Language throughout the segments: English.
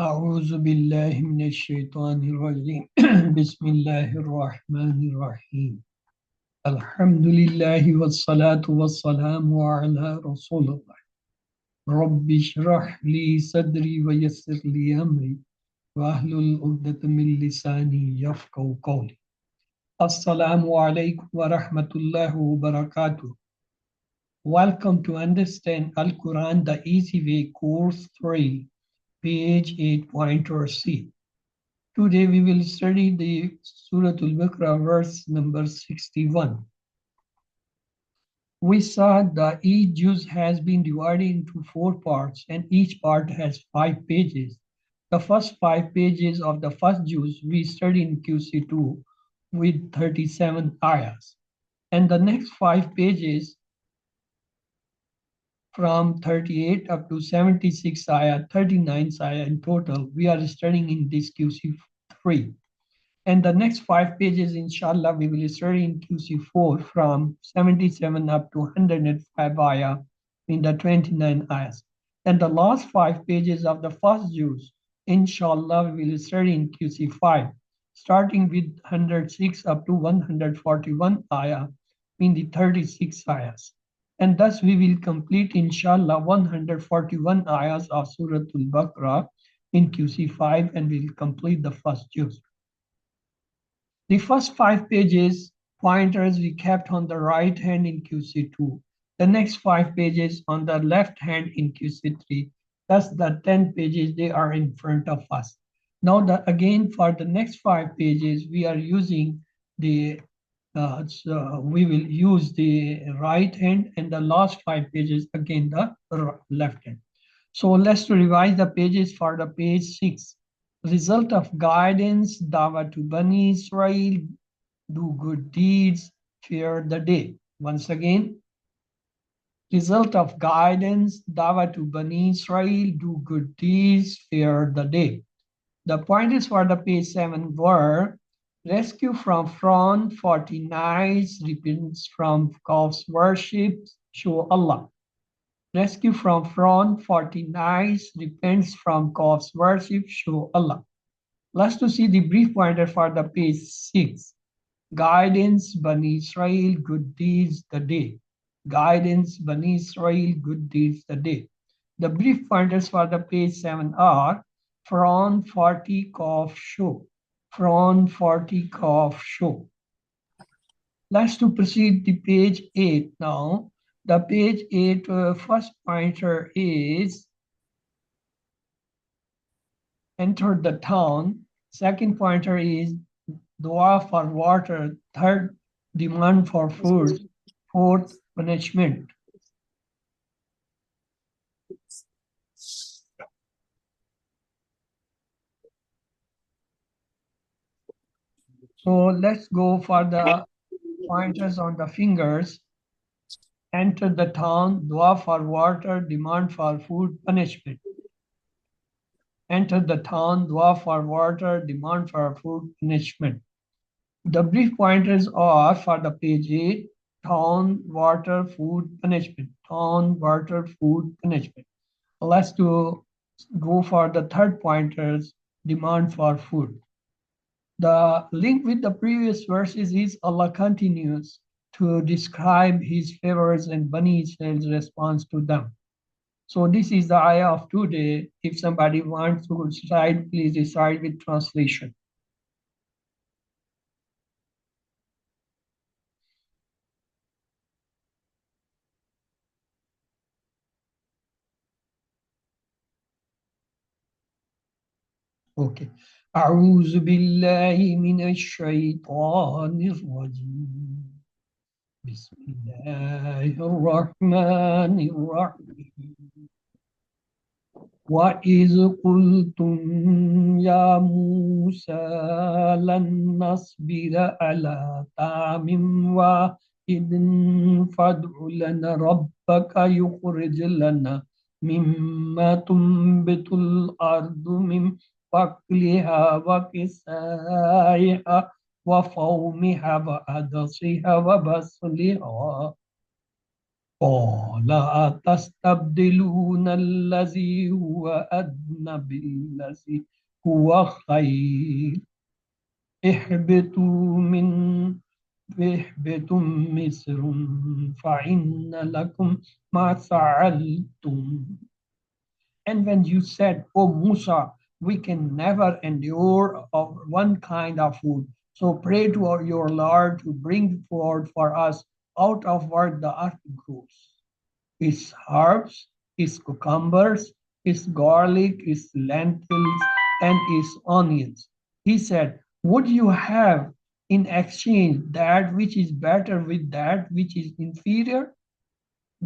أعوذ بالله من الشيطان الرجيم بسم الله الرحمن الرحيم الحمد لله والصلاة والسلام على رسول الله رب اشرح لي صدري ويسر لي أمري واحلل عقدة من لساني يفقهوا قولي السلام عليكم ورحمة الله وبركاته. Welcome to Understand Al-Quran the Easy Way Course 3, page 8.c. Today we will study the Surah Al-Baqarah verse number 61. We saw that each juz has been divided into 4 parts and each part has 5 pages. The first 5 pages of the first juz we studied in QC2 with 37 ayahs. And the next 5 pages from 38 up to 76 ayah, 39 ayah in total, we are studying in this QC3. And the next 5 pages, inshallah, we will study in QC4 from 77 up to 105 ayah in the 29 ayahs. And the last 5 pages of the first juz, inshallah, we will study in QC5, starting with 106 up to 141 ayah in the 36 ayahs. And thus we will complete, inshallah, 141 ayahs of Surah Al-Baqarah in QC5 and we will complete the first juz. The first 5 pages pointers we kept on the right hand in QC2. The next 5 pages on the left hand in QC3. Thus the 10 pages, they are in front of us. Now again for the next 5 pages, we are using the we will use the right hand and the last 5 pages again the left hand. So let's revise the pages for the page 6. Result of guidance, Dawah to Bani Israel, do good deeds, fear the day. Once again, result of guidance, Dawah to Bani Israel, do good deeds, fear the day. The pointers for the page 7 were rescue from front, 40 nights, repentance from false worship, show Allah. Rescue from front, 40 nights, repents from false worship, show Allah. Let's to see the brief pointer for the page 6. Guidance, Bani Israel, good deeds, the day. Guidance, Bani Israel, good deeds, the day. The brief pointers for the page 7 are front, 40, cough, show. Front, 40, cough, show. Let's to proceed to page 8 now. The page 8 first pointer is enter the town. Second pointer is dua for water. Third, demand for food. Fourth, punishment. So let's go for the pointers on the fingers. Enter the town, dua for water, demand for food, punishment. Enter the town, dua for water, demand for food, punishment. The brief pointers are for the page 8, town, water, food, punishment. Town, water, food, punishment. Let's go for the third pointers, demand for food. The link with the previous verses is Allah continues to describe his favors and Bani Israel's response to them. So this is the ayah of today. If somebody wants to recite, please recite with translation. Okay. أعوذ بالله من الشيطان الرجيم. بسم الله الرحمن الرحيم. وَإِذْ قُلْتُمْ يَا مُوسَى لَن نَّصْبِرَ عَلَىٰ طَعَامٍ وَاحِدٍ فَادْعُ لَنَا رَبَّكَ يُخْرِجْ لَنَا مِمَّا تُنبِتُ الْأَرْضُ مِن بَقْلِهَا وَقِثَائِهَا وَفُومِهَا وَعَدَسِهَا وَبَصْلِهَا قال أتستبدلون الذي هو أدنى بالذي هو خير اهبطوا من اهبطوا مصر فإن لكم ما سألتم. And when you said, "O Musa, we can never endure of one kind of food, so pray to your Lord to bring forth for us out of what the earth grows, its herbs, its cucumbers, its garlic, its lentils, and its onions." He said, "Would you have in exchange that which is better with that which is inferior?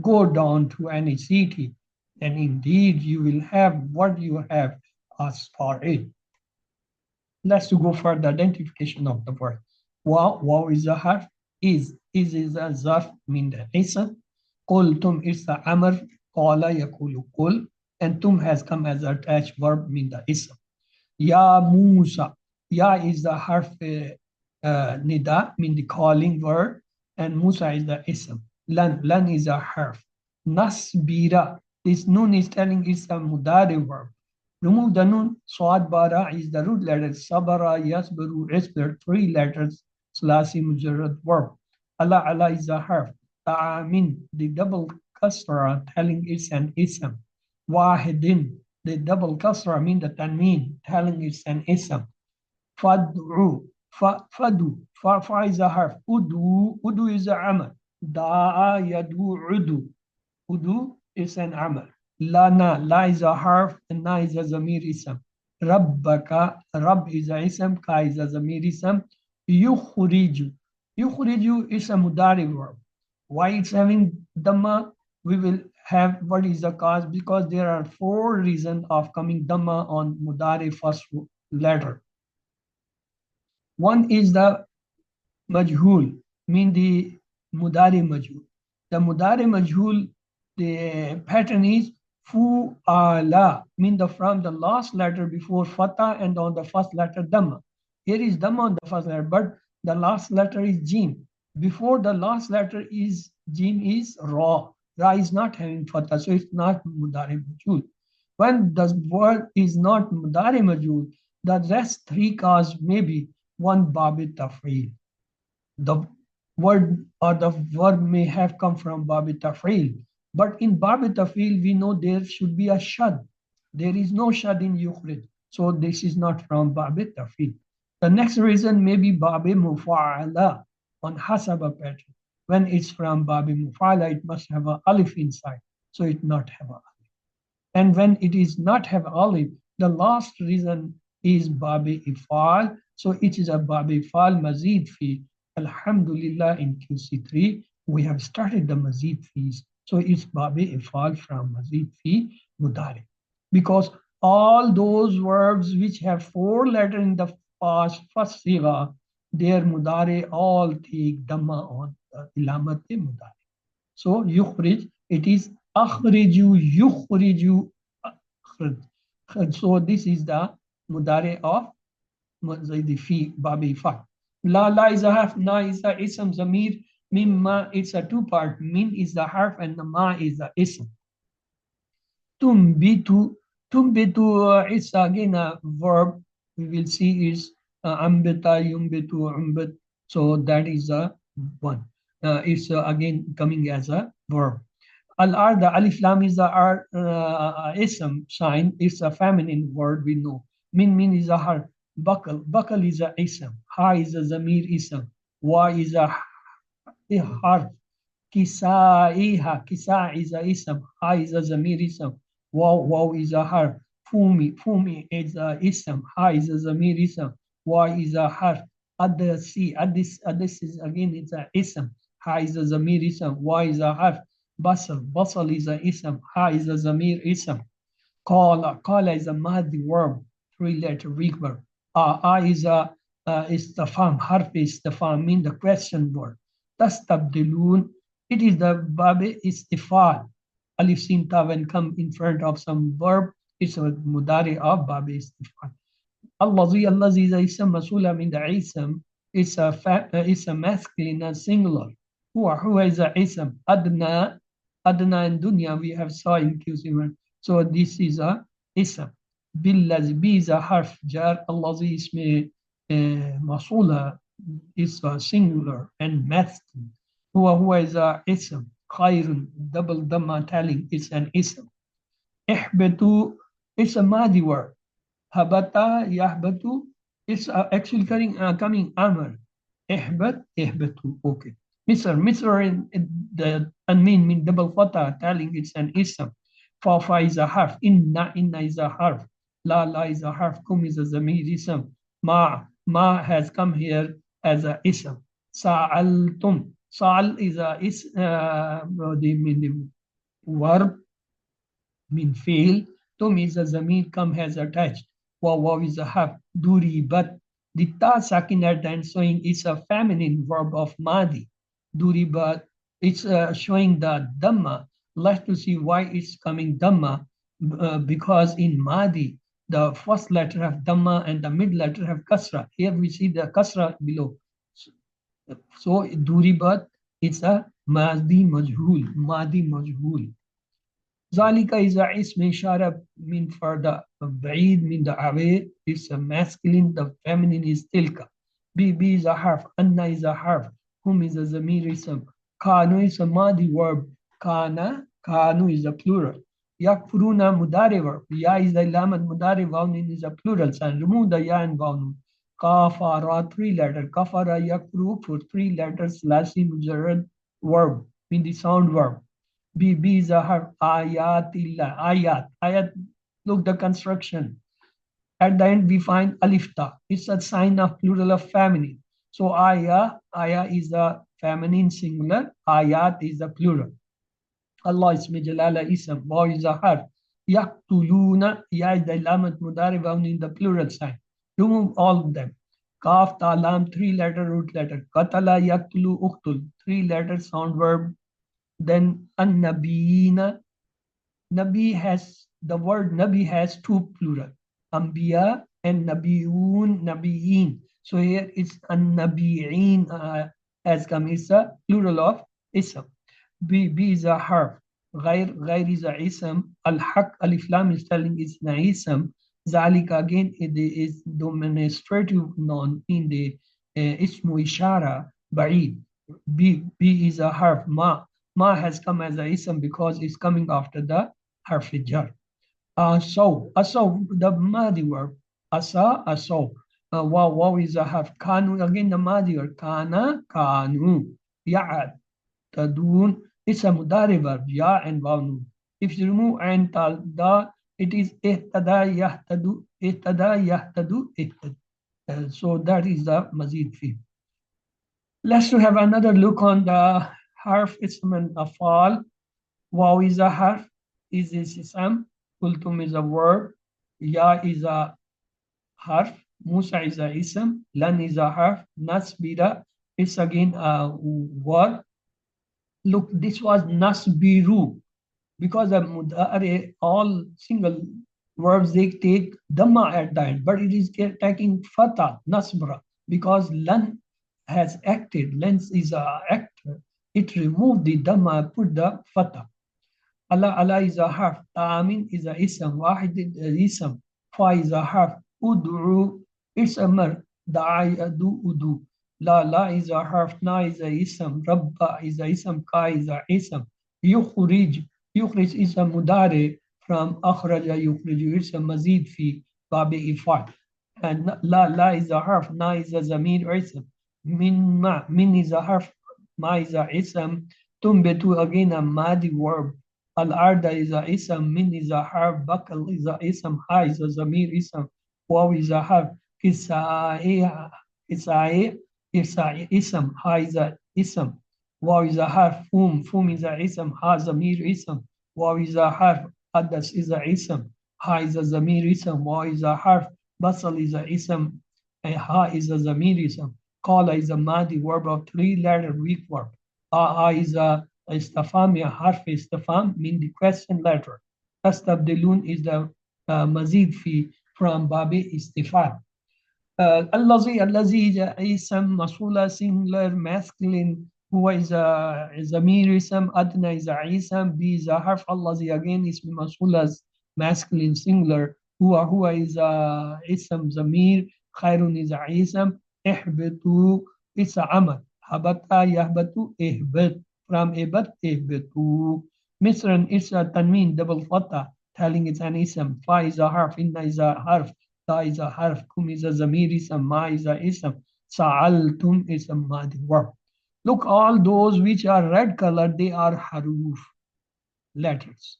Go down to any city, and indeed you will have what you have asked for it." Let's go for the identification of the word. Wow is a harf. Is a zarf mean the ism. Qultum is the amr. Qala yakulu qul. And tum has come as attached verb mean the ism. Ya Musa. Ya is the harf nida, mean the calling word, and Musa is the ism. Lan is a harf. Nasbira. This nun is telling it's a mudari verb. Remove the nun. Swad bara is the root letter. Sabara, yasbaru, isbir, three letters. Slasi mujarrad verb. Allah is a harf. Ta'amin, the double kasra telling it's an ism. Wahidin, the double kasra mean the tanween telling it's an ism. Fad'u, fadu, fa is a harf. Udu is a amal. Da'a yadu udu. Udu is an amal. La is a harf, and na is a zamir ism. Rabbaka, Rabb is a ism, ka is a zamir ism. Yukhriju. Yukhriju is a mudari verb. Why it's having dhamma? We will have what is the cause, because there are four reasons of coming dhamma on mudari first letter. One is the majhul, mean the mudari majhul. The mudari majhul, the pattern is fu'ala, mean the from the last letter before fatha and on the first letter dhamma. Here is dhamma on the first letter, but the last letter is jim. Before the last letter is jim is ra. Ra is not having fatha, so it's not mudari majhul. When the word is not mudari majhul, the rest three cause may be one babi tafreel. The word or the verb may have come from babi tafreel, but in babi tafreel we know there should be a shad. There is no shad in yukhrij, so this is not from babi tafreel. The next reason may be babi mufa'ala on hasaba pattern. When it's from babi mufa'ala, it must have an alif inside, so it not have a alif. And when it is not have alif, the last reason is babi ifal, so it is a babi ifal mazid fi. Alhamdulillah, in QC3 we have started the mazid fees, so it's babi ifal from mazid fi mudari, because all those verbs which have four letters in the first sigha, their mudari all take dhamma on the ilamat mudari. So yukhrij, it is akhriju, yukhriju, akhrij. So this is the mudari of mazid fi babi ifal. La is a harf, na is a ism, zamir, mimma, it's a two-part. Min is the harf and the ma is the ism. Tumbitu, it's again a verb. We will see is ambita, yumbitu, umbit. So that is a one. It's again coming as a verb. Al-ar, the alif lam is the ism sign. It's a feminine word, we know. Min is a harf. Bakal is a ism. Ha is a zamir ism. Wa is a harf. Kisaiha, kisa is a ism. Ha is a zamir ism. Wow is a harf. Fumi is a ism. Ha is a zamir ism. Wa is a harf. Adasi, adis is again it's a ism. Ha is a zamir ism. Wa is a harf. Basal is a ism. Ha is a zamir ism. Qala is a mahdi verb, three-letter Greek verb. Is the istifham, harf istifham, mean the question word. Tastabdilun, it is the babi istifal. Alif sin ta when come in front of some verb, it's a mudari of babi istifal. Allazi is a ism masula, mean the ism, it's a masculine and singular. Huwa is a ism. Adna Adna and dunya we have saw in QC1. So this is a ism. Billazi, B is a harf jar. Allazi isme masula is a singular and masculine. Huwa is a ism. Khairun, double dhamma telling, is an ism. Ihbatu, it's a madi word. Habata, yahbatu, it's actually coming amr. Ihbat, ihbatu. Okay. Misr in the unmean mean double fatha, telling it's an ism. Fa is a harf. Inna is a harf. La is a harf. Kum is a zamir ism. Ma has come here as a ism. Sa'altum. Sa'al is a the verb mean fail. Tum is a zamir, come has attached. Waw is a harf. Duri, but the ta sakin at the end showing is a feminine verb of madi. Duri, but it's showing the dhamma. Let's to see why it's coming dhamma. Because in madi, the first letter have dhamma and the mid letter have kasra. Here we see the kasra below. So duri, but it's a madi majhul. Madi majhul. Zalika is a ism ishara mean for the ba'id mean the away is a masculine, the feminine is tilka. B is a harf, anna is a harf, hum is a zamir ism, kanu is a madi verb, kanu is a plural. Yakfuruna mudari verb, ya is the lamat mudari vownin is a plural sign. Remove the ya and vownin. Kafara, 3 letters. Kafara yakfuru for 3 letters. Lasi mujarrad verb, mean the sound verb. B is a harf. Ayatillah. Ayat. Look the construction. At the end we find alif ta. It's a sign of plural of feminine. So aya is a feminine singular. Ayat is a plural. Allah ismi jalala ism. Wa is a harf. Yaktuluna. Ya is the lamat mudari wound in the plural sign. Remove all of them. Kaf, ta, lam, 3 letter root letter. Katala, yaktulu, uktul. 3 letter sound verb. Then an-nabiyina. The word nabi has 2 plural. Ambiya and nabiyun, nabiyin. So here it's an-nabiyin has come. It's a plural of ism. B is a harf. Ghair is a ism. Al-haq, alif lam is telling it's an ism. Zalika again it is demonstrative noun in the ismu ishara ba'id. B is a harf. Ma has come as a ism because it's coming after the harf jar. So the madi verb. Asaw. Waw is a harf. Kanu again the madi verb. Kanu. Ya'ad. Tadun. It's a mudari verb. Ya and waw. If you remove and tal da, it is ihtada yahtadu. So that is the mazid fi. Let's to have another look on the harf ism and afal. Waw is a harf, is ism, kultum is a verb, ya is a harf, Musa is a ism, lan is a harf, nasbira is again a word. Look, this was nasbiru because of mudari, all single verbs they take dhamma at the end, but it is taking fatha, nasbra, because lan has acted, lens is a actor. It removed the dhamma, put the fatha. Allah is a harf. Ta'amin is a ism. Wahid is a ism. Fa is a harf. Ud'u, it's a mer. Da'i adu udu. La is a harf. Na is a ism. Rabba is a ism. Ka is a ism. Yukhrij is a mudare from akhraja yukhriju. It's a mazid fi babi ifat. And la is a harf. Na is a zamir ism. Min is a harf. Ma is a ism. Tumbetu again a madi verb. Al-arda is a ism. Min is a harf. Bakal is a ism. Ha is a zamir ism. Waw is a harf. Kisa'i is a ism. Ha is a ism. Waw is a harf. Fum is a ism. Ha zamir ism. Waw is a harf. Adas is a ism. Ha is a zamir ism. Waw is a harf. Basal is a ism. And ha is a zamir ism. Qala is a madi verb of 3-letter weak verb. Is a istifham, a harf istifham, mean the question letter. Tastabdilun is the mazid fi from babi istifham. Allazi is a ism, masula, singular, masculine, هو is a ضمير اسم أدنى is a اسم B is a حرف الذي again اسم موصول as masculine singular هو is a اسم ضمير خير is a اسم احبطوا it's a عمل هبط يهبط اهبط from اهبط اهبطوا مصر it's a تنوين double فتح telling it's an اسم فا is a حرف إن is a حرف تا is a حرف كم is a ضمير اسم ما is a اسم سألتم اسم ماضي verb. Look, all those which are red color, they are haruf, letters.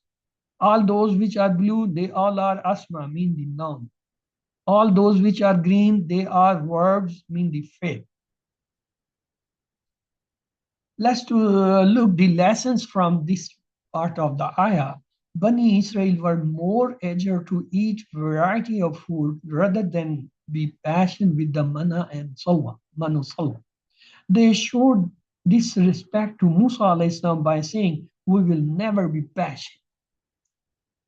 All those which are blue, they all are asma, mean the noun. All those which are green, they are verbs, mean the fi'l. Let's look the lessons from this part of the ayah. Bani Israel were more eager to eat variety of food rather than be passionate with the manna and salwa, manu salwa. They showed disrespect to Musa alayhi salam by saying, we will never be patient.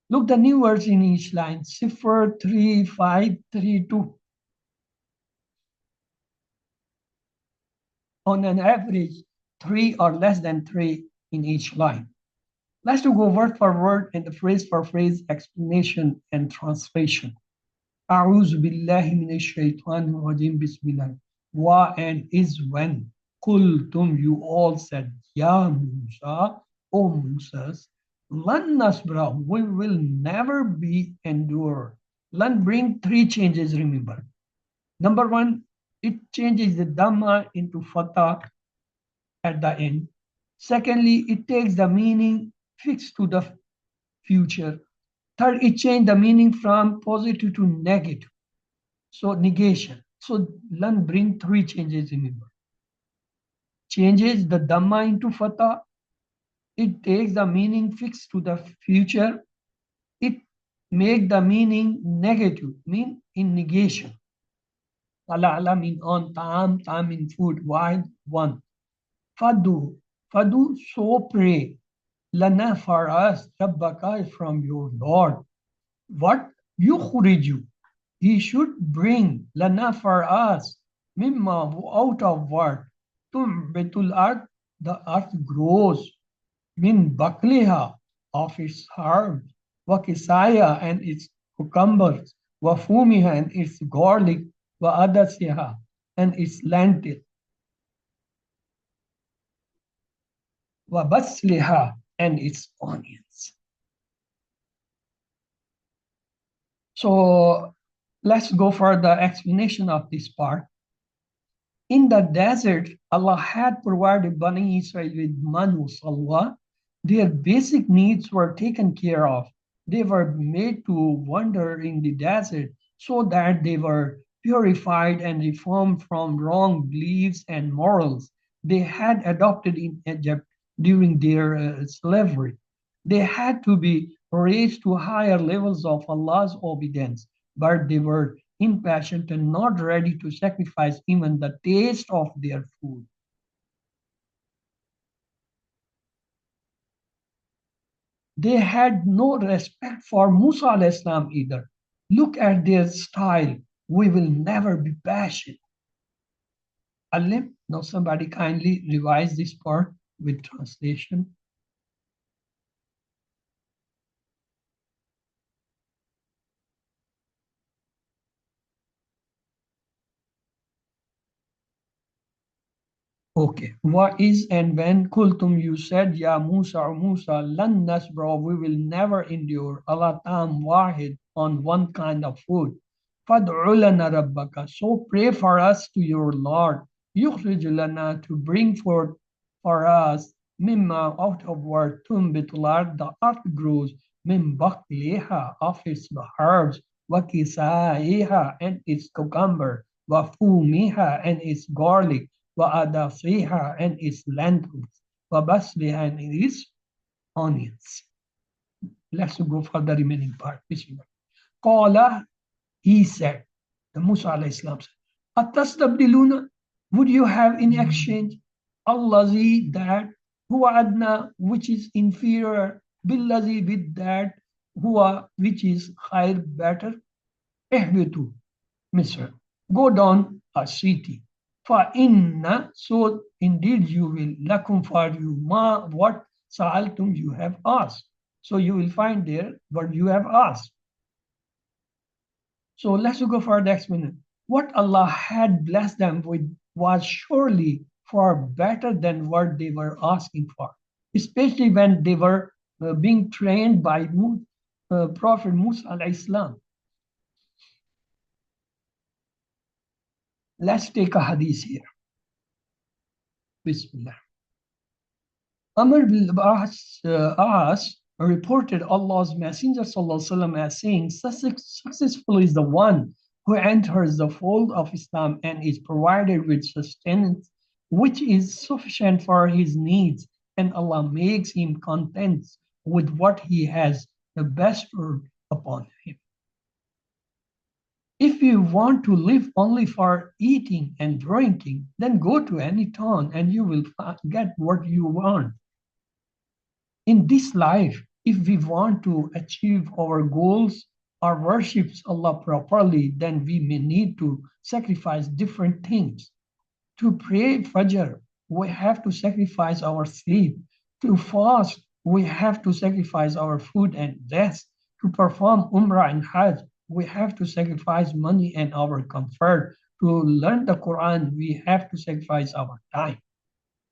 Look the new words in each line, Sifr 3532. On an average, 3 or less than 3 in each line. Let's go word for word and the phrase for phrase explanation and translation. أعوذ بالله من الشيطان الرجيم بسم الله. Wa and is when. Kultum, you all said, Ya Musa, O Moses, Lan nasbra, we will never be endured. Lan bring 3 changes, remember. Number 1, it changes the Dhamma into Fatah at the end. Secondly, it takes the meaning fixed to the future. Third, it changed the meaning from positive to negative. So negation. So Lan bring 3 changes, remember. Changes the Dhamma into Fatah. It takes the meaning fixed to the future. It make the meaning negative, mean in negation. Ala mean on, tam in food, wide, one. Fadu, so pray. Lana for us, Rabbaka from your Lord. What? Yukhriju. He should bring lana for us. Mimma out of what? Betul earth, the earth grows. Min bakliha of its herbs. Wakisaya and its cucumbers. Wafumiha and its garlic. Wa adasiha and its lentil. Wabasliha and its onions. So let's go for the explanation of this part. In the desert, Allah had provided Bani Israel with manu salwa. Their basic needs were taken care of. They were made to wander in the desert so that they were purified and reformed from wrong beliefs and morals they had adopted in Egypt during their slavery. They had to be raised to higher levels of Allah's obedience, but they were impatient and not ready to sacrifice even the taste of their food. They had no respect for Musa alayhi salam either. Look at their style. We will never be patient. Alim, now somebody kindly revise this part with translation. Okay. What is and when kultum you said, Ya Musa or Musa, lan nasbra, we will never endure ala tam wahid on one kind of food. Fad'u lana rabbaka, so pray for us to your Lord. Yukhrij lana, to bring forth for us mimma out of where tumbitul ard, the earth grows, mim bakliha, of its herbs, wa kisaiha, and its cucumber, wa fumiha, and its garlic, وأدافيها and its lentils, وبصلها and its onions. Let's go for the remaining part. Qala, he said, the Musa alayhi salam said, Atastabdiluna, would you have in exchange Allazi that huwa adna, which is inferior, billazi with that huwa, which is khair, better, ihbitu, Misr, go down a city. فَإِنَّ, so indeed you will, lakum, for you, ma, what sa'altum, you have asked. So you will find there what you have asked. So let's go for the explanation. What Allah had blessed them with was surely far better than what they were asking for, especially when they were being trained by Prophet Musa alayhi salam. Let's take a hadith here. Bismillah. Amr bin As reported Allah's Messenger sallallahu as saying, successful is the one who enters the fold of Islam and is provided with sustenance which is sufficient for his needs, and Allah makes him content with what he has bestowed upon him. If you want to live only for eating and drinking, then go to any town and you will get what you want. In this life, if we want to achieve our goals or worship Allah properly, then we may need to sacrifice different things. To pray Fajr, we have to sacrifice our sleep. To fast, we have to sacrifice our food and rest. To perform Umrah and Hajj, we have to sacrifice money and our comfort. To learn the Quran, we have to sacrifice our time.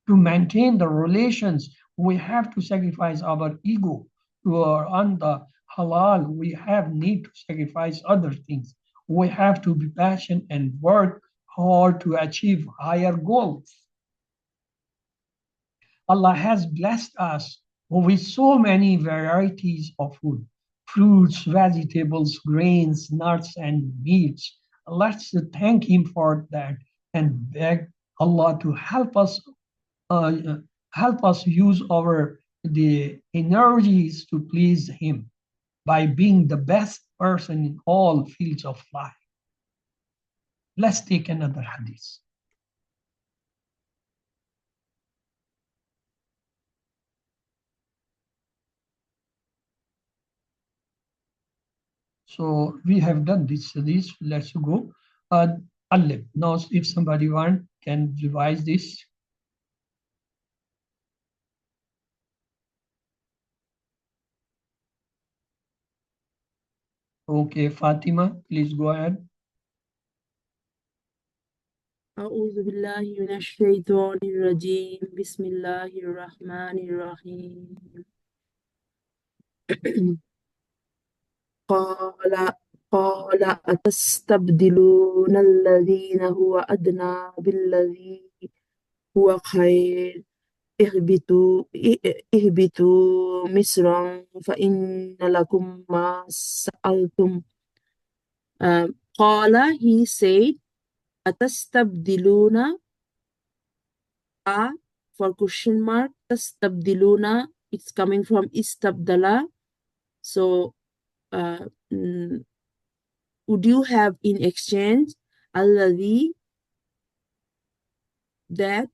To maintain the relations, we have to sacrifice our ego. To earn the halal, we have need to sacrifice other things. We have to be patient and work hard to achieve higher goals. Allah has blessed us with so many varieties of food, fruits, vegetables, grains, nuts, and meats. Let's thank Him for that and beg Allah to help us use the energies to please Him by being the best person in all fields of life. Let's take another hadith. So we have done this hadith. Let's go. Alif. Now, if somebody can revise this. Okay, Fatima, please go ahead. أعوذ بالله من الشيطان الرجيم بسم الله الرحمن الرحيم قال أتستبدلون الذين هو أدنى بالذي هو خير اهبطوا مصرا فإن لكم ما سألتم. قال, he said, Atastabdiluna, for question mark, tastabdiluna, it's coming from istabdala. So would you have in exchange alladhi, that,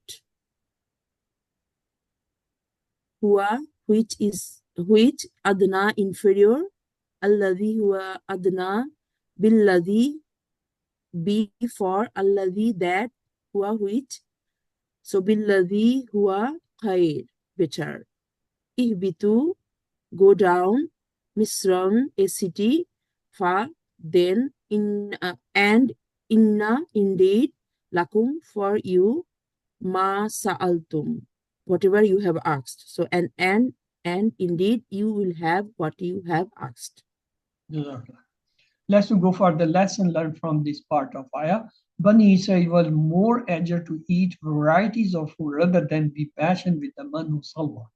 huwa, which, adna, inferior, alladhi huwa adna, billadhi, be for alladhi, that, huwa, which. So billadhi huwa khair, better. Ihbitu, go down. Misran, a city. Fa, then. And inna, indeed. Lakum, for you. Ma sa'altum, whatever you have asked. So and indeed you will have what you have asked. Let's go for the lesson learned from this part of ayah. Bani Israel was more eager to eat varieties of food rather than be patient with the man who Sallah.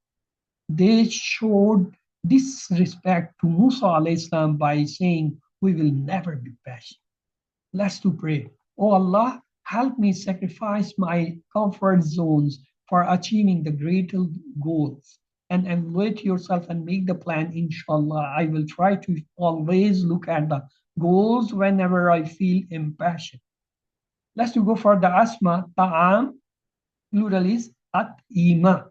They showed disrespect to Musa alayhi salam by saying, we will never be patient. Let's pray. Oh Allah, help me sacrifice my comfort zones for achieving the greater goals. And evaluate yourself and make the plan, inshallah. I will try to always look at the goals whenever I feel impassioned. Let's go for the asma, ta'am, plural is at-ima.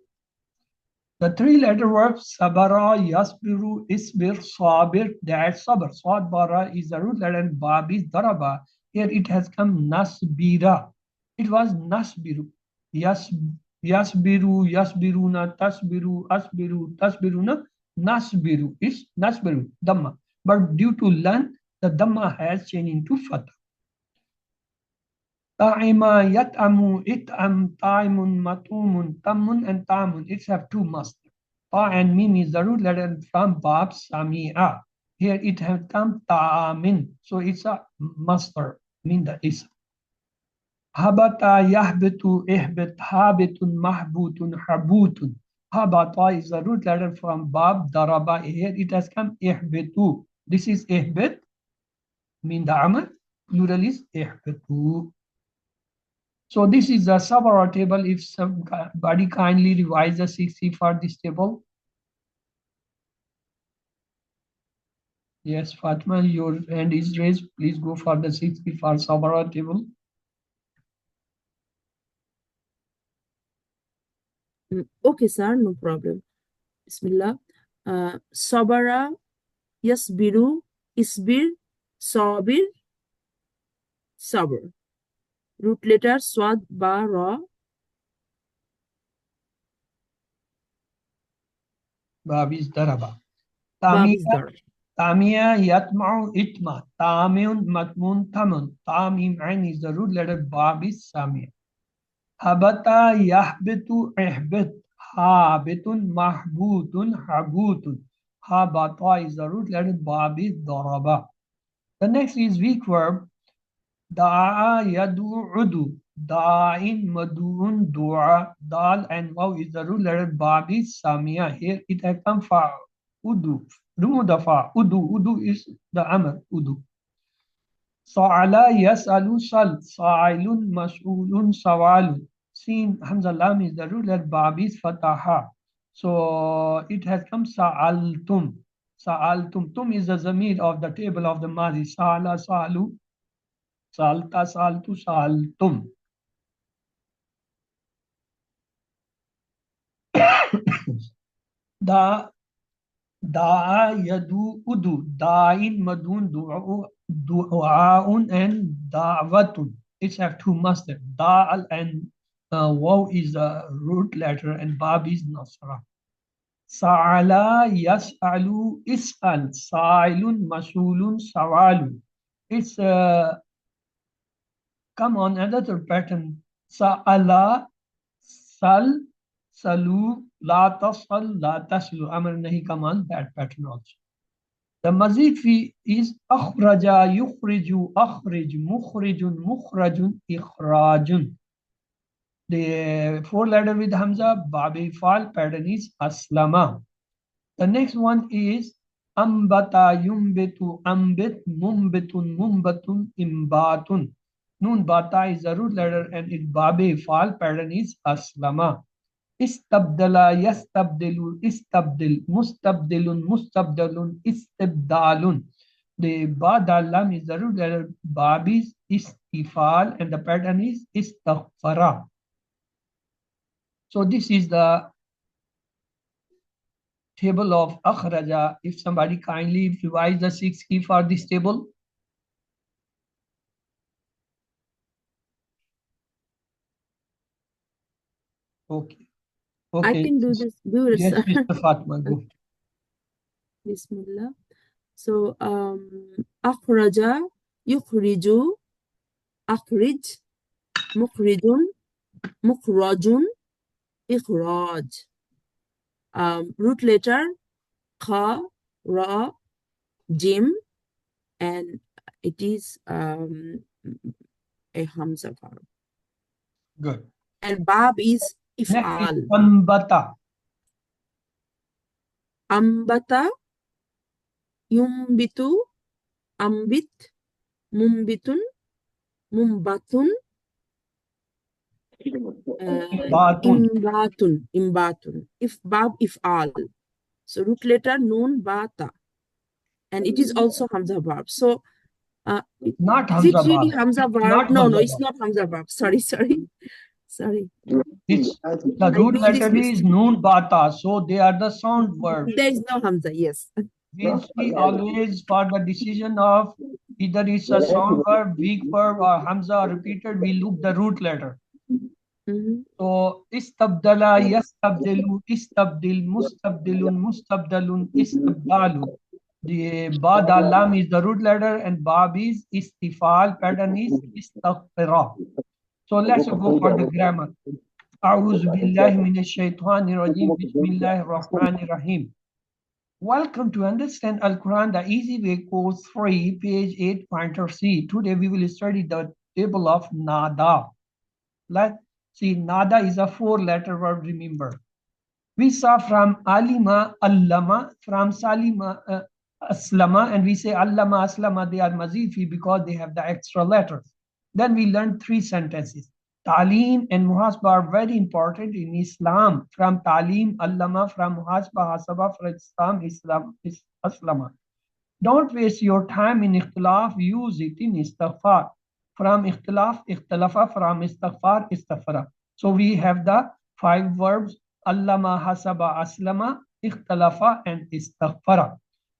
The three-letter verb, sabara, yasbiru, isbir, sabir, that sabr. Sad bara is the root letter and bab is daraba. Here it has come nasbira. It was nasbiru. Yasbiru, yasbiruna, tasbiru, asbiru, tasbiruna, nasbiru. It's nasbiru, Dhamma. But due to lan, the Dhamma has changed into fatha. Ta'ima, yat'amu, it'am, ta'imun, matumun, tamun, and tamun. It's have two masters. Ta and mim is the root letter from Bab Sami'a. Here it has come ta'amin. So it's a master, mean the is. Habata, yahbitu, ihbit, habitun, mahbutun, habutun. Habata is the root letter from Bab Daraba. Here it has come ihbitu. This is ihbit, mean the amal. Plural is ihbitu. So this is the Sabara table. If somebody kindly revise the 60 for this table. Yes, Fatma, your hand is raised. Please go for the 60 for Sabara table. Okay, sir, no problem. Bismillah. Sabara, yasbiru, isbir, sabir, sabr. Root letter swad, ba, ra. Babis Daraba. Bab is dar. Tamia yatma'u itma. Tamiun matmun tamun. Tamim ain is the root letter Babis Samia. Habata yahbitu ihbit. Habitun mahbutun habutun. Habata is the root letter Babis Daraba. The next is weak verb. Da'a yadu'udu. Da'in madu'un du'a. Dal and waw is the root letter Babi Samia. Here it has come udu. Remove the fa. Udu is the amr. Udu. Sa'ala yas'alu sal. Sa'ilun mas'ulun sawalun. Sin Hamza Lam is the root letter Babis Fataha. So it has come Sa'altum. Sa'altum. Tum is the zamir of the table of the Madi. Sa'ala sa'alu. Salta, saltu, saltum. Da, da'a, yadu, udu. Da'in, madun, du'a'un, and da'watun. Each have two masters. Da'al and waw is a root letter and bab is nasra. Sa'ala, yas'alu, is'al. Sa'ilun, masulun, sawalun. It's come on another pattern. Sa'ala, sal, salu, la tasal, la taslu. Amr nahi command, that pattern also. The mazid fi is akhraja, yukhriju, akhrij, mukhrijun, mukhrajun, ikhrajun. The four letter with Hamza, Babi Fal pattern is aslama. The next one is ambata, yumbitu, ambit, mumbitun, mumbatun, imbatun. Nun bata is the root letter and its Babi Fal pattern is aslama. Istabdala, yastabdilu, istabdil, mustabdilun, mustabdalun, istibdalun. The Badalam is the root letter Babis istifal and the pattern is istaghfara. So this is the table of akhraja. If somebody kindly revise the 6 key for this table. Okay. Okay. I can do this. Do it, yes, sir. Mr. Fatma, go. Bismillah. So, akhraja, yukhriju, akhrij, mukhrijun, mukhrajun, ikhraj. Root letter kha, ra, jim, and it is a hamza verb. Good. And bab is Next is if'al. ambata. Ambata, yumbitu, ambit, mumbitun, mumbatun, imbatun. If bab, if'al. So root letter nun bata. And it is also Hamza verb. So Not is it Hamza really verb. Hamza verb? Not No, Hamza it's verb. not Hamza verb. Sorry. It's the root letter is noon bata, so they are the sound words. There is no Hamza, yes. Means we always for the decision of Either it's a sound verb, weak verb, or hamza or repeated, we look the root letter. So istabdala, yastabdilu, istabdil, mustabdilun, mustabdalun, istabdalu. The ba dal lam is the root letter and bab is istifal, pattern is istaghfira. So let's go for the grammar. أعوذ بالله من الشيطان الرجيم بسم الله الرحمن الرحيم. Welcome to Understand Al-Quran the Easy Way, Course 3, page 8, pointer C. Today we will study the table of Nada. Let's see, Nada is a four-letter word, remember. We saw from Alima, Allama, from Salima, Aslama, and we say Allama, Aslama, they are Mazifi because they have the extra letters. Then we learned three sentences. Talim and Muhasba are very important in Islam. From Talim, Allama, from Muhasba, Hasaba, from Islam, Aslama. Don't waste your time in ikhtilaf, use it in istighfar. From ikhtilaf, ikhtalafa, from istighfar, istighfara. So we have the five verbs, allama, hasaba, aslama, ikhtalafa, and istighfara.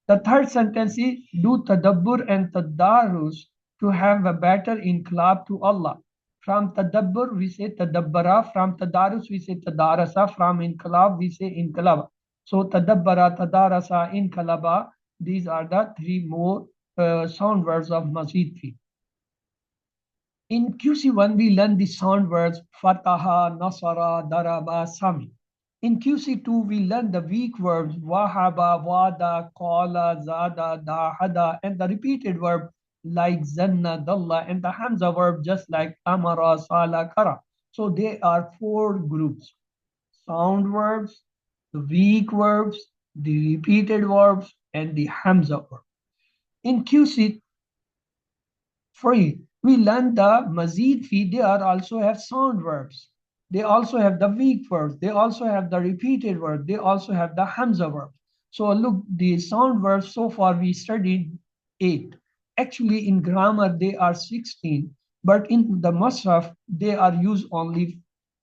The third sentence is, do tadabbur and tadarus to have a better inqilab to Allah. From tadabbur, we say tadabbara. From tadarus, we say tadarasa. From inqilab, we say inqilaba. So tadabbara, tadarasa, inqilaba. These are the three more sound words of Mazid fi. In QC1, we learn the sound words Fataha, Nasara, Daraba, Sami. In QC2, we learn the weak verbs Wahaba, Wada, Qala, Zada, Dahada, and the repeated verb like Zanna, Dalla, and the Hamza verb just like Amara, Sala, Kara. So they are four groups. Sound verbs, the weak verbs, the repeated verbs, and the Hamza verb. In QC3, we learn the Mazid fi, they are also have sound verbs. They also have the weak verbs. They also have the repeated verb. They also have the Hamza verb. So look, the sound verbs so far we studied 8. Actually in grammar they are 16, but in the Musraf they are used only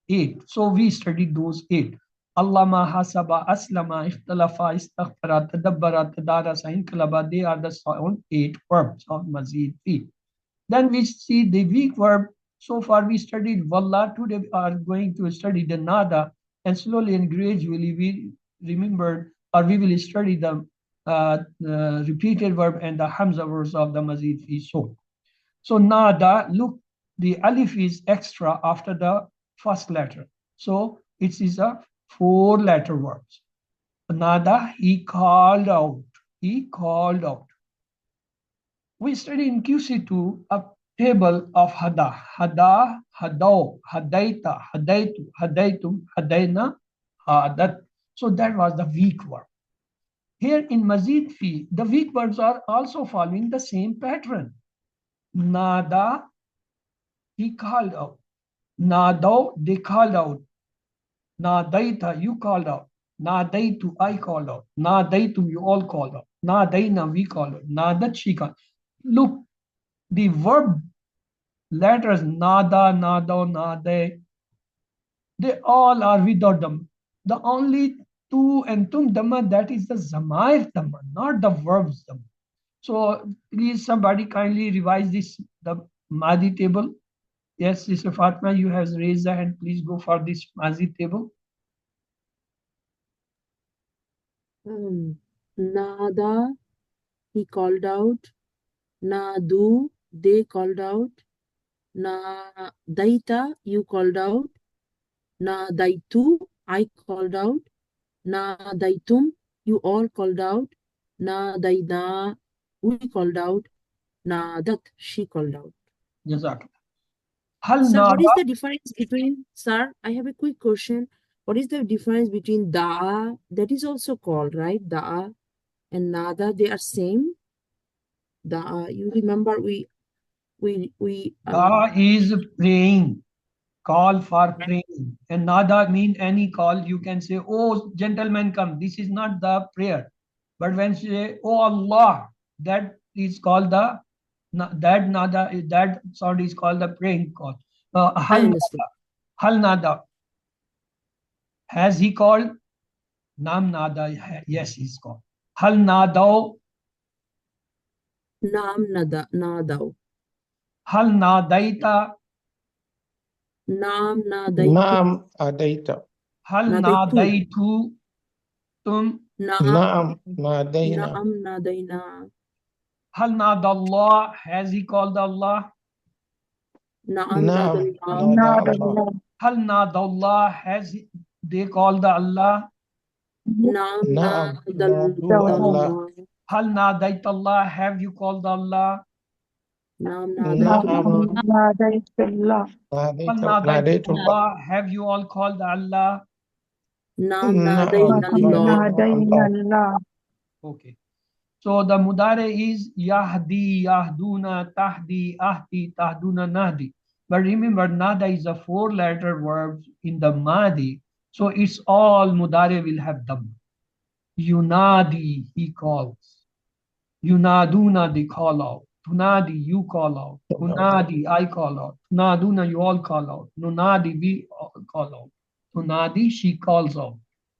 8. So we studied those 8. Allama, hasaba, aslama, ikhtalafa, istaghfara, tadabbara, tadarasa, inqalaba. They are the sound 8 verbs of Mazid fi. Then we see the weak verb. So far we studied Wallah. Today we are going to study the Nada. And slowly and gradually we remembered or we will study the repeated verb and the Hamza verbs of the Mazid fi. So Nada, look, the Alif is extra after the first letter. So it is a 4-letter word. Nada, he called out. He called out. We study in QC2 a table of Hada. Hada, Hadao, Hadaita, Hadaitu, Hadaitum, Hadaina, Hadat. So that was the weak verb. Here in Mazid fi, the weak verbs are also following the same pattern. Nada, he called out. Nadao, they called out. Nadaita, you called out. Nadaitu, I called out. Nadaitum, you all called out. Nadaina, we called out. Nadat, she called. Look, the verb letters nada, nado, nade, they all are without them. The only tu and tum dhamma, that is the zamair dhamma, not the verbs dhamma. So please somebody kindly revise this, the Madi table. Yes, Sister Fatma, you have raised the hand. Please go for this Madi table. Nada, he called out. Nadu, they called out. Na daita, you called out. Na daitu, I called out. Na daitum, you all called out. Na daina, we called out. Na dat, she called out. Jazakallah. Sir, what is the difference between, sir, I have a quick question. What is the difference between da'a, that is also called, right? Da'a and nada, they are same. Da'a, you remember we Da is praying, call for praying. And nada mean any call. You can say, oh, gentlemen, come. This is not the prayer. But when you say, oh Allah, that is called the, that nada, that sound is called the praying call. I understood. Hal nada. Has he called? Nam nada. Yes, he's called. Hal nadao. نعم نادوا. هل ناديت؟ نعم ناديت. نعم أديت. هل ناديت. ناديتم؟ نعم نعم نادينا. نعم نادينا. هل نادى الله? Has he called Allah? نعم نادى نعم الله. نادى الله. هل نادى الله? Has they called Allah? نعم نعم نادى نادوا الله. الله. هل ناديت Allah? Have you called Allah? نعم ناديت نعم الله. ناديت الله. هل ناديت ناديت الله. Allah? Have you all called Allah? نعم نعم نادينا لقد الله. نادينا الله. Okay. So the mudare is yahdi, yahduna, tahdi, ahdi, tahduna, nahdi. But remember, nada is a four-letter verb in the madi. So it's all mudare will have dhamma. Yunadi, he calls. Yunaduna, they call out. Tunadi, you call out. Tunadi, I call out. Tunaduna, you all call out. Nunadi, we all call out. Tunadi, she calls out.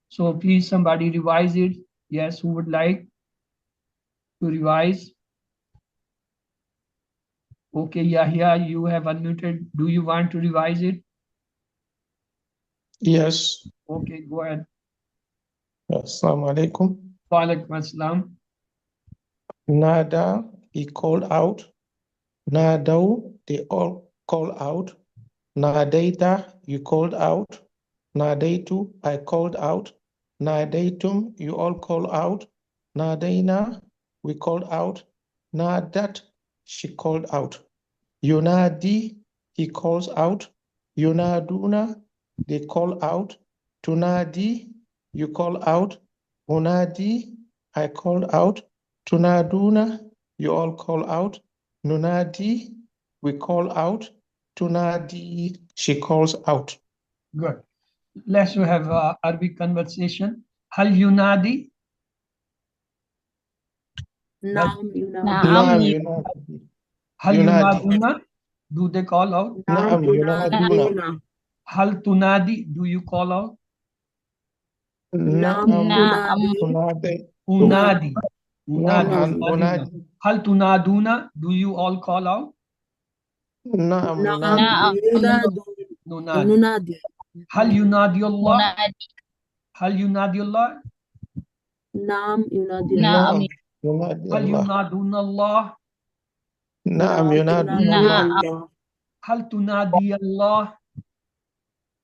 So please somebody revise it. Yes, who would like to revise? Okay, Yahya, you have unmuted. Do you want to revise it? Yes. Okay, go ahead. Assalamu alaikum. Wa alaikum assalam. Nada, he called out. Nadau, they all call out. Nadaita, you called out. Nadaitu, I called out. Nadaitum, you all call out. Nadaina, we called out. Nadat, she called out. Yunadi, he calls out. Yunaduna, they call out. Tunadi, you call out. Unadi, I called out. Tunaduna, you all call out. Nunadi, we call out. Tunadi, she calls out. Good. Let's have Arabic conversation. Hal yunadi? نعم ينادي. نعم ينادي. Hal Yunadi. yunaduna? Do they call out? نعم نعم ينادون. ينادون. Hal tunadi? Do you call out? نعم نعم تنادي. تنادي. Unadi. نعم Unadi. أنادي. Hal tunaduna? Do you all call out? نعم نعم ننادي. ينادون. Nunadi. ننادي. Hal yunadi Allah? Hal yunadi Allah? نعم ينادي. نعم ينادي Hal الله. yunaduna Allah? نعم ينادون تنادي الله. الله. Hal tunadi Allah?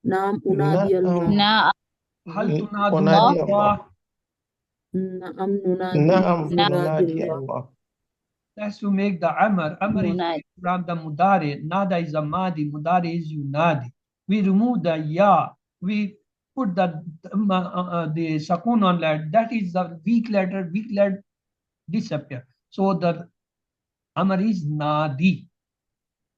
نعم أنادي الله. نعم Hal tunaduna أنادي الله. Allah? نعم ننادي. نعم ننادي ننادي الله. الله. That's to make the Amr. Amr is from the Mudare. Nada is a Madi. Mudare is Yunadi. We remove the Ya. We put the Sakun on that. That is the weak letter. Weak letter disappear. So the Amr is Nadi.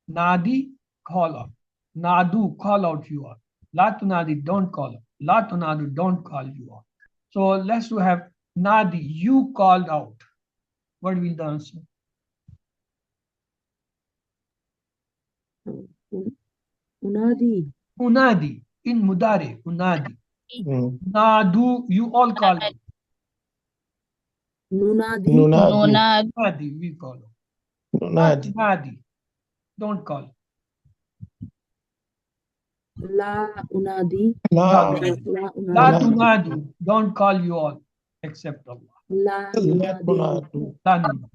Nadi, call out. Nadu, call out you are. La tunadi, don't call out. La tunadu, don't call you out. So let's to have Nadi, you called out. What will the answer? أنادي. Unadi, in Mudare, Unadi. مم. Nadu, you all call out. ننادي. ننادي. Nadi, we call out. ننادي. Nadi, don't call. لا أنادي. لا لا La أنادي. tunadu, don't call you all except Allah. لا لا ينادي. تنادوا. La nunadu.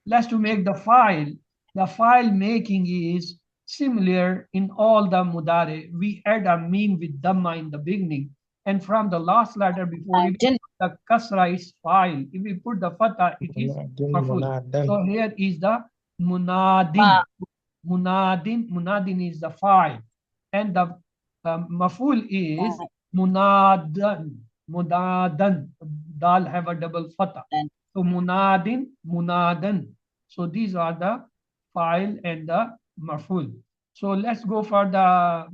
Let's to make the file. The file making is similar in all the mudare. We add a meme with dhamma in the beginning, and from the last letter before it, the kasra is file. If we put the fatha, it is منادن maful. منادن. So here is the munadin. Munadin is the file, and the maful is munadan. Munadan. Dal have a double fatha. So munadan. So these are the file and the maful. So let's go for the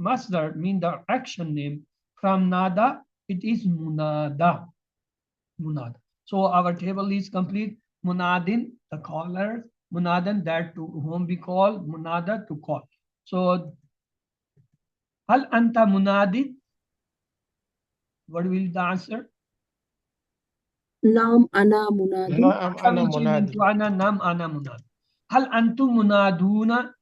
masdar, mean the action name. From nada, it is munada. Munada. So our table is complete. Munadin, the caller. Munadan, that to whom we call. Munada, to call. So, hal anta munadin? What will be the answer? نعم أنا مناد. نعم أنا Which is منادي. into ana, nam ana munad. Hal antum munaduna?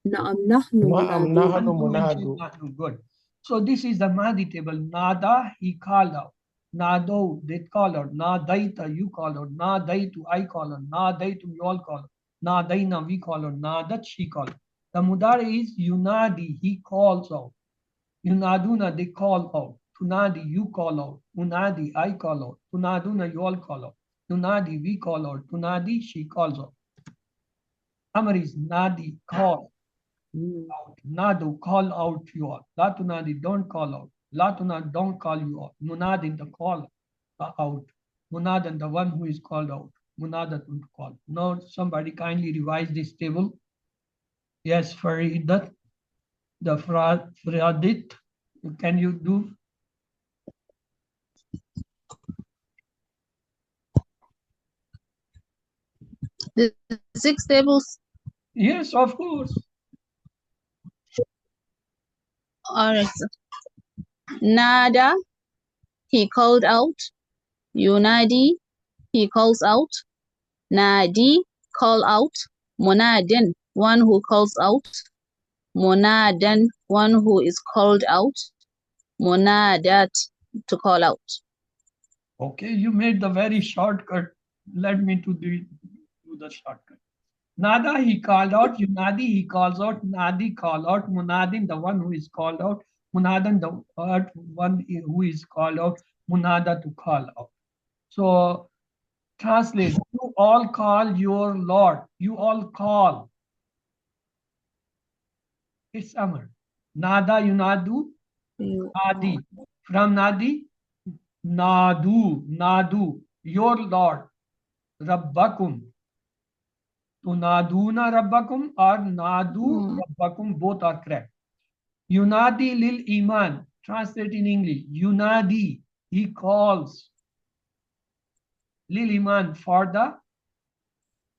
نعم نحن نعم منادون. نحن Antum which is مناد. nahnu. Good. So this is the Mahdi table. Nada, he called out. Nado, they call out. Nadaita, you call out. Nadaitu, I call out. Nadaitum, you all call out. Nadaina, we call out. Nadat, she call out. The mudari is yunadi, he calls out. Yunaduna, they call out. Tunadi, you call out. Unadi, I call out. Tunaduna, you all call out. Tunadi, we call out. Tunadi, she calls out. Amr is nadi, call out. Nadu, call out you all. La tunadi, don't call out. La tunad, don't call you out. Munadin, the call out. Munadan, the one who is called out. Munadatun, to call. Now, somebody kindly revise this table. Yes, Faridat, the Fradit, can you do? The 6 tables Yes, of course. are Nada, he called out. Yunadi, he calls out. Nadi, call out. Munadin, one who calls out. Munadan, one who is called out. Munadat, to call out. Okay, you made the very shortcut. Let me to do the shortcut. Nada, he called out. Yunadi, he calls out. Nadi, call out. Munadin, the one who is called out. Munadan, the one who is called out. Munada, to call out. So, translate. You all call your Lord. You all call. It's Amr. Nada, Yunadu, Nadi. From Nadi, Nadu, your Lord. Rabbakum. Tunaduna Rabbakum or Nadu Rabbakum, both are correct. Yunadi lil iman, translate in English. Yunadi, he calls. Lil iman, for the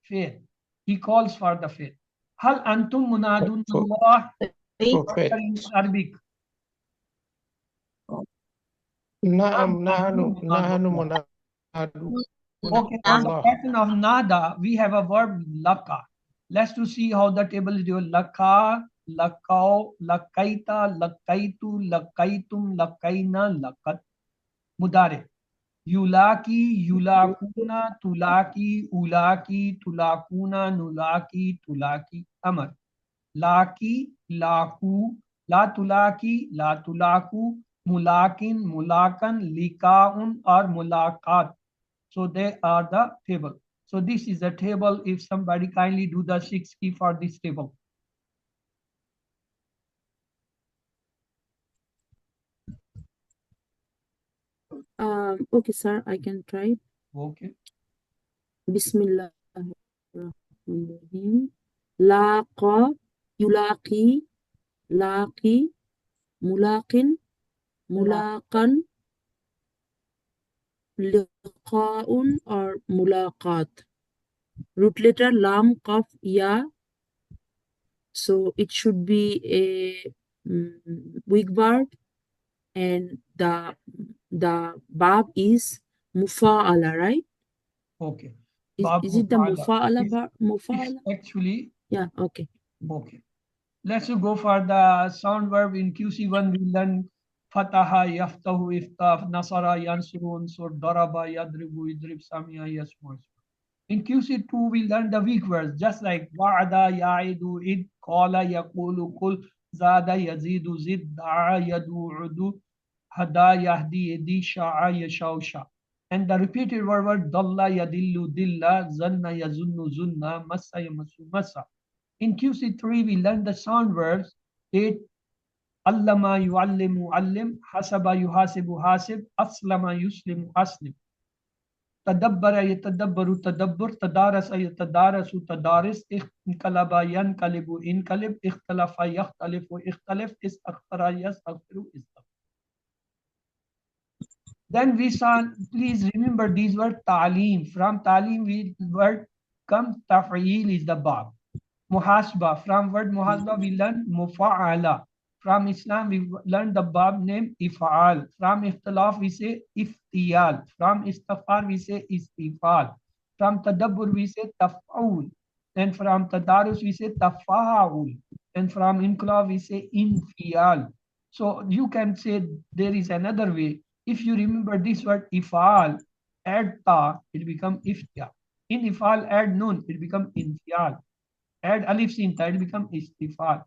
faith. He calls for the faith. Hal antum munadun Allah, in Arabic. نعم نحن مناد. Okay, on the pattern of nada, we have a verb laka. Let's to see how the table is doing. Laka, lakao, lakaita, lakaitu, lakaitum, lakaina, lakat. Mudare. Yulaki, yulakuna, tulaki, ulaki, tulakuna, nulaki, tulaki. Amar. Laki, laku, la tulaki, la tulaku, mulakin, mulakan, likaun, or mulakat. So they are the table. So this is the table. If somebody kindly do the 6 key for this table. Okay, sir, I can try. Okay. Bismillahirrahmanirrahim. Laqa, yulaqi, laqi, mulaqin, mulaqan, liqa'un or mulaqat. Root letter lam, qaf, ya. So it should be a weak verb, and the verb is mufa'ala, right? Okay. Is it the mufa'ala verb? Mufa'ala? Actually. Yeah, okay. Okay. Let's go for the sound verb. In QC1 we learn fataha, yaftahu, iftaf, nasara, yansuru, unsur, daraba, yadribu, idrib, samia, yasmur. In QC2 we learn the weak words, just like wa'ada, ya'idu, id, qala, yaqulu, kul, zada, yazidu, zid, da'a, yadu, udu, hada, yahdi, yadi, sha'a, yashau, sha. And the repeated word dalla, yadillu, dilla, zanna, yazunnu, zunna, massa, yamassu, massa. In QC3, we learned the sound verbs. 8. Allama yuallimu allim, hasaba yuhasibu hasib, aslama yuslimu aslim. Tadabbara yatadabbaru tadabbur, tadarasa yatadarasu tadaris, inkalaba yankalibu inkalib, ikhtalafa yakhtalifu ikhtalif, istakhtara yastaghfiru istaghfir. Then we saw, please remember these words ta'aleem. From ta'aleem, we word come taf'eel is the bab. Muhasba, from word muhasba we learn mufa'ala. From Islam, we learned the verb name if'al. From ikhtilaf, we say iftiyal. From istafar, we say istifal. From tadabbur, we say taf'ul. And from tadarus, we say tafa'ul. And from inqilab, we say infial. So you can say there is another way. If you remember this word if'al, add ta, it become iftiyal. In if'al, add nun, it become infial. Add alif sin ta, it become istifal.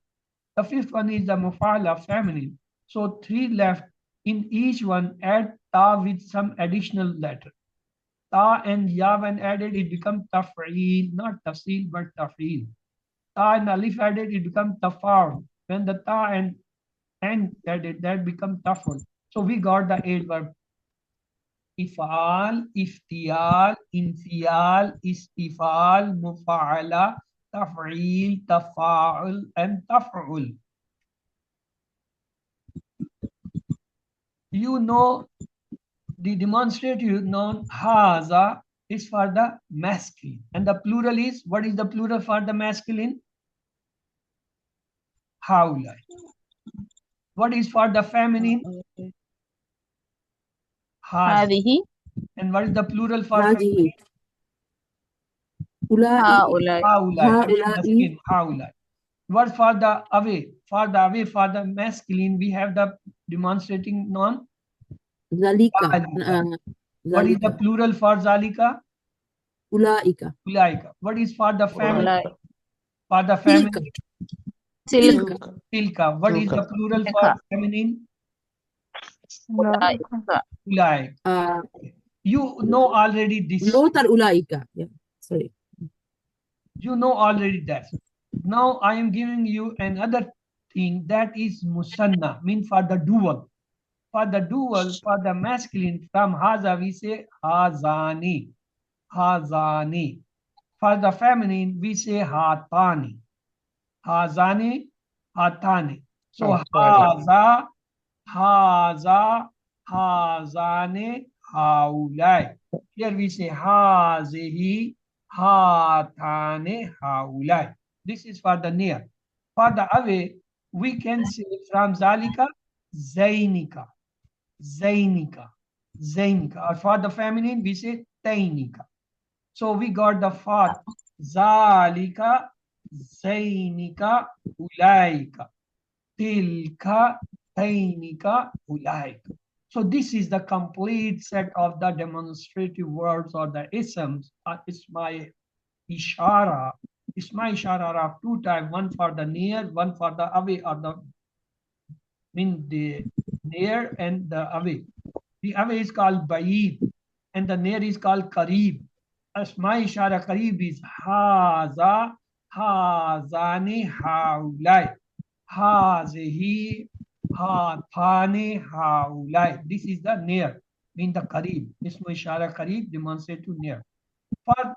The fifth one is the mufa'ala feminine. So 3 left. In each one, add ta with some additional letter. Ta and ya when added, it becomes taf'il, not tafsil, but taf'il. Ta and alif added, it becomes tafa'ul. When the ta and added, that becomes taf'ul. So we got the 8 verb. If'al, iftiyal, infial, istifal, mufa'ala, taf'il, tafa'ul, and taf'ul. You know the demonstrative noun haza is for the masculine, and the plural is, what is the plural for the masculine? Haula. What is for the feminine? Haz. هذه And what is the plural for هذه feminine? أولئك هؤلاء هؤلاء Haula. What for the away? For the away, for the masculine, we have the demonstrating noun ذلك zalika. What is the ذلك plural for zalika? أولئك Ulaika. What is for the feminine? أولئك For the تلك feminine, تلك تلك tilka. What is the Tilka. plural تلك for feminine? أولئك Ulaik. You know already this. لوتر أولئك yeah sorry You know already that. Now I am giving you another thing that is musanna, mean for the dual. For the dual, for the masculine, from haza we say hazani. Hazani. For the feminine, we say hatani. Hazani, hatani. So Hatani. haza, haza, hazane, haulai. Here we say hazihi, hatane, haulai. This is for the near. For the away, we can say from zalika, zainika, zainika, zainika. Or for the feminine, we say tainika. So we got the fourth, zalika, zainika, ulaika, tilka, tainika, ulaika. So this is the complete set of the demonstrative words or the isms. It's my ishara. It's my ishara of 2 types, one for the near, one for the away, or the mean the near and the away. The away is called ba'id and the near is called kareeb. Asma ishara kareeb is haza, hazani, haulai, hazihi, hatani, haulai. This is the near, mean the kareeb. Isma ishara kareeb demonstrate to near. For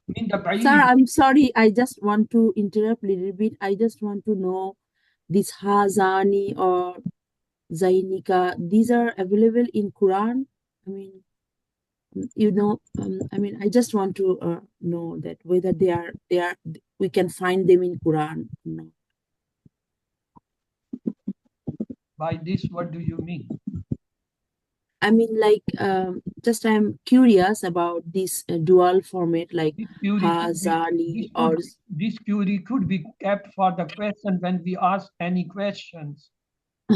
mean the ba'id. Sir, I'm sorry. I just want to interrupt a little bit. I just want to know this Hazani or Zainika. These are available in Quran. I mean, you know, I mean, I just want to know that whether they are, we can find them in Quran. No. By this, what do you mean? I mean, like, just I'm curious about this dual format, like Hazali or. This query could be kept for the question when we ask any questions.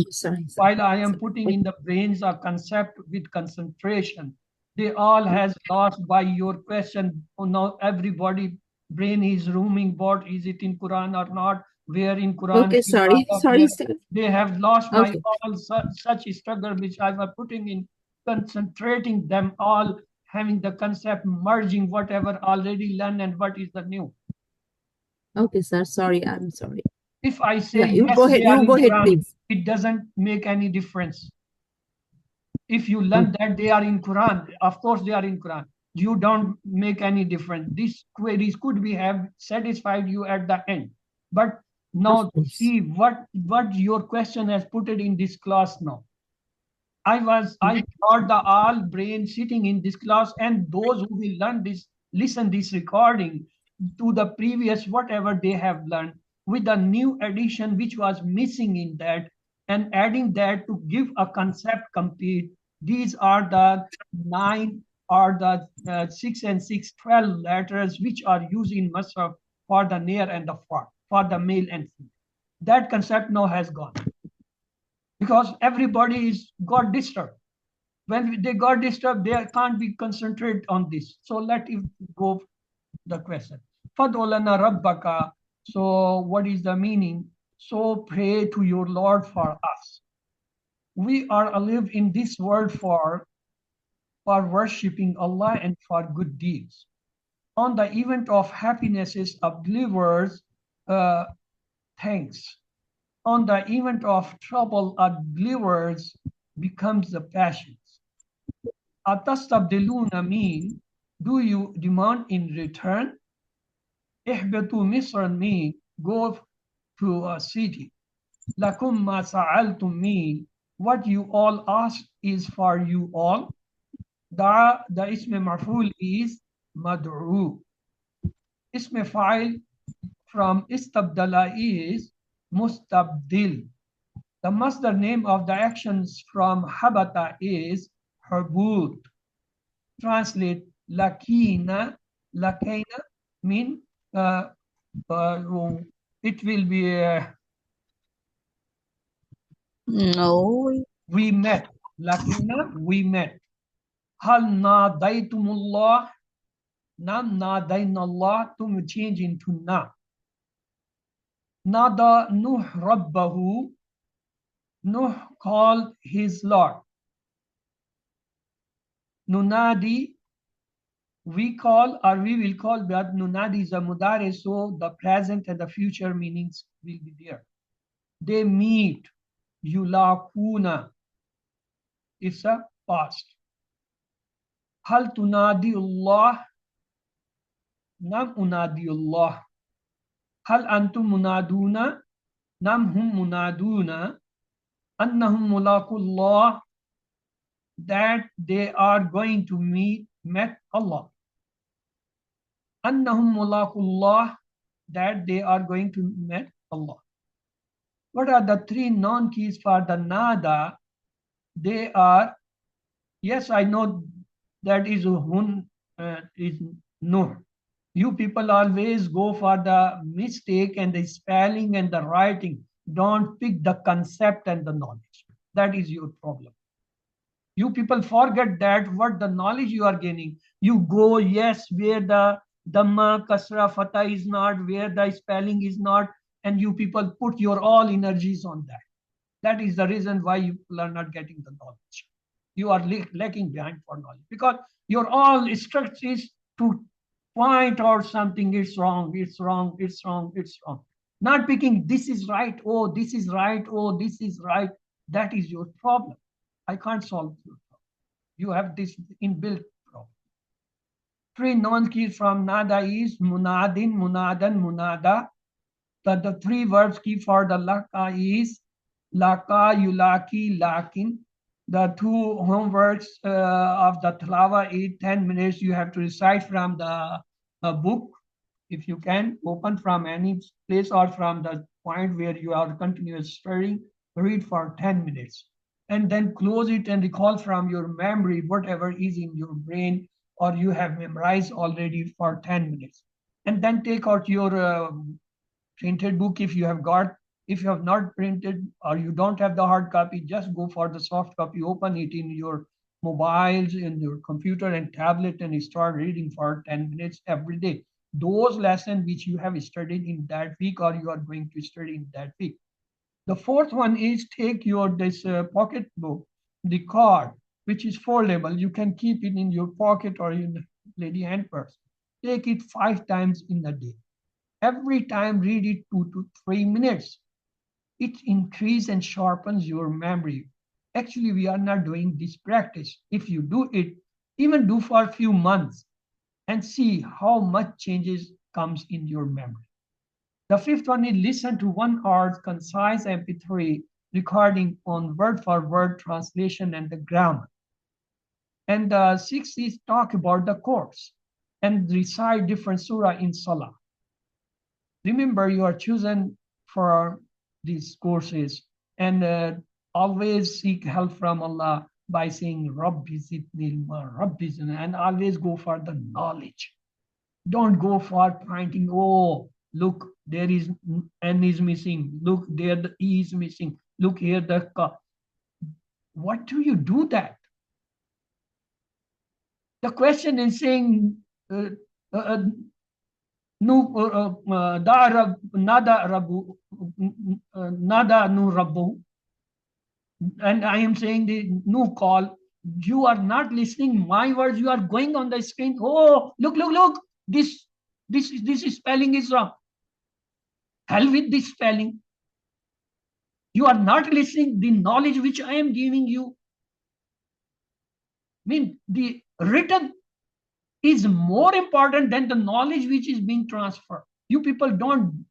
Sorry. While I am putting in the brains a concept with concentration, they all has lost by your question. Oh, now everybody brain is roaming about, is it in Quran or not? Where in Quran? Okay, sorry, sorry, sir. They have lost my Okay. all such struggle which I was putting in, concentrating them all, having the concept, merging whatever already learned and what is the new. Okay, sir. Sorry, I'm sorry. If I say Yeah, you yes, go ahead. they are You in go ahead, Quran, please. it doesn't make any difference. If you learn that they are in Quran, of course they are in Quran. You don't make any difference. These queries could be have satisfied you at the end. But now see what your question has put it in this class now. I thought the all brain sitting in this class, and those who will learn this, listen this recording to the previous whatever they have learned with a new addition which was missing in that, and adding that to give a concept complete. These are the 9 or the 6 and 6, 12 letters which are used in Masraf for the near and the far, for the male and female. That concept now has gone because everybody got disturbed. When they got disturbed, they can't be concentrated on this. So let it go the question. Fad'ulana rabbaka. So what is the meaning? So pray to your Lord for us. We are alive in this world for worshipping Allah and for good deeds. On the event of happinesses of believers, thanks. On the event of trouble of believers becomes the passions. Atastabdiluna mean, do you demand in return? Ihbatu Misran mean, go to a city. Lakum ma sa'altum mean, what you all ask is for you all. The ism maf'ul is mad'u. Ism fa'il from istabdala is mustabdil. The masdar name of the actions from habata is hubut. Translate lakina. Lakina mean it will be No. we met. Lakina, we met. Hal nadaitumullah. Nam nadainallah, to change into na. Nada Nuh Rabbahu. Nuh called his Lord. Nunadi, we call or we will call, but Nunadi is a mudare, so the present and the future meanings will be there. They meet. Yulakuna. It's a past. Hal tunadi Allah. Nam unadi Allah. Hal antum munaduna. Nam hum munaduna. Annahum mulakullah, that they are going to met Allah. Annahum mulakullah, that they are going to meet Allah. What are the 3 non-keys for the nada? They are, yes, I know that is hun, is nur. You people always go for the mistake and the spelling and the writing. Don't pick the concept and the knowledge. That is your problem. You people forget that what the knowledge you are gaining. You go, yes, where the dhamma, kasra, fatha is not, where the spelling is not, and you people put your all energies on that. That is the reason why you people are not getting the knowledge. You are lacking behind for knowledge because your all structure is to point out something, it's wrong, it's wrong, it's wrong, it's wrong. Not picking this is right, oh, this is right, oh, this is right. That is your problem. I can't solve your problem. You have this inbuilt problem. 3 non-keys from nada is munadin, munadan, munada. The 3 verbs key for the laka is laka, yulaki, lakin. The 2 homeworks of the tilawa is 10 minutes. You have to recite from the book. If you can, open from any place or from the point where you are continuous studying, read for 10 minutes. And then close it and recall from your memory whatever is in your brain or you have memorized already for 10 minutes. And then take out your printed book if you have got. If you have not printed or you don't have the hard copy, just go for the soft copy, open it in your mobiles, in your computer and tablet and start reading for 10 minutes every day. Those lessons which you have studied in that week or you are going to study in that week. The 4th one is take your this pocket book, the card, which is foldable. You can keep it in your pocket or in the lady hand purse. Take it 5 times in a day. Every time read it 2 to 3 minutes. It increases and sharpens your memory. Actually, we are not doing this practice. If you do it, even do for a few months and see how much changes comes in your memory. The 5th one is listen to 1 hour's concise MP3 recording on word-for-word translation and the grammar. And the 6th is talk about the course and recite different surah in Sallah. Remember, you are chosen for these courses, and always seek help from Allah by saying Rabbi zidni ilma, Rabbi zidni, and always go for the knowledge. Don't go for pointing, oh, look, there is N is missing. Look, there the E is missing. Look here, the K. What do you do that? The question is saying, nada nu rabbu, and I am saying the no call. You are not listening my words. You are going on the screen. Oh, look. This spelling is wrong. Hell with this spelling. You are not listening the knowledge which I am giving you. I mean, the written is more important than the knowledge which is being transferred. You people don't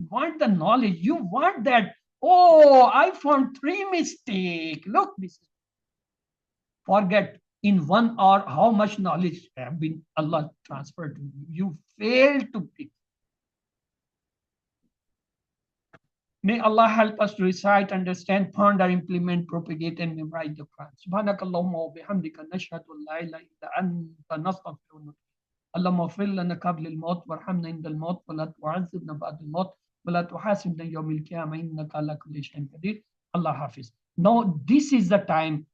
want the knowledge. You want that. Oh, I found 3 mistakes. Look, this is. Forget in 1 hour how much knowledge have been Allah transferred to you. You failed to pick. May Allah help us to recite, understand, ponder, implement, propagate, and memorize the Quran. Subhanakallahumma wa bihamdika nashhadu an la ilaha illa anta nastaghfiruka. اللهم اغفر لنا قبل الموت وارحمنا عند الموت ولا تعذبنا بعد الموت ولا تحاسبنا يوم القيامة إنك على كل شيء قدير. Allah Hafiz. Now this is the time